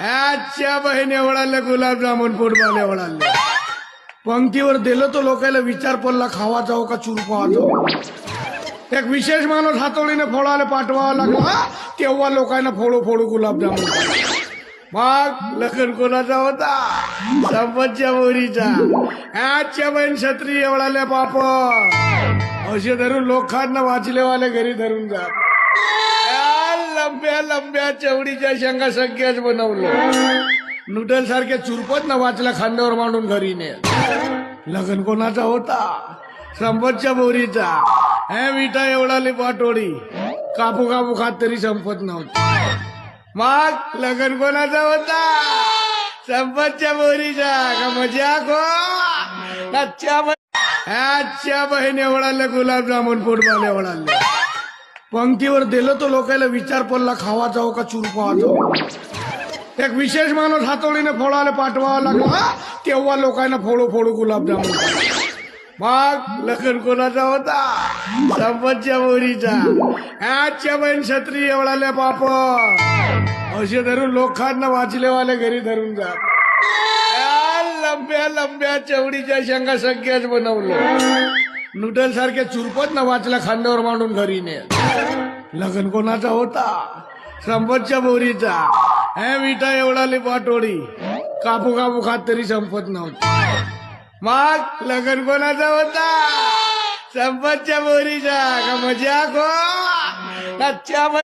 आजच्या बहीण एवढाले गुलाबजामुन फुटबॉल एवढाले पंक्तीवर दिलं तो लोकांना विचार पडला खावा जाऊ का चुरपा जाऊ. एक विशेष माणूस हातोडीने फोडायला पाठवावा लागला तेव्हा लोकांना फोडू फोडू गुलाबजामुन. मग लखन कोणाचा होता? संपतच्या बोरीचा. आजच्या बहीण छत्री एवढाले पाप असे धरून लोकांना वाचलेवाले घरी धरून जात. लंब्या लंब्या चवडीच्या शेंगा सगळ्याच बनवलं. नूडल सारख्या चुरपत न वाचल्या खांद्यावर मांडून घरी ने. लग्न कोणाचा होता? संपतच्या बोरीचा. हे विटा एवढाली पाटोडी कापू कापू खात तरी संपत नव्हती. मग लग्न कोणाचा होता? संपतच्या बोरीचा. का मजा को आजच्या बहीण एवढाले गुलाबजामुन फुटबॉल एवढाले पंक्तीवर दिलं तो लोकांना विचार पडला खावा जाऊ का चुरपा जाऊ. एक विशेष माणूस हातोडीने फोडायला पाठवावा लागला तेव्हा लोकांना फोडू फोडू गुलाबजामुन. मग लखन कोणाचा होता? संपतच्या बोरीचा. आजच्या बहीण छत्री एवढाले पाप असे धरून लोकांना वाचलेवाले घरी धरून जात. लंब्या लंब्या चवडीच्या शेंगा सगळ्याच बनवलं. नूडल सारख्या चुरपत न वाचल्या खांद्यावर मांडून घरी ने. लग्न कोणाचा होता? संपतच्या बोरीचा. हे विटा एवढाली पाटोडी कापू कापू खात तरी संपत नव्हती. मग लग्न कोणाचा होता? संपतच्या बोरीचा. का मजा को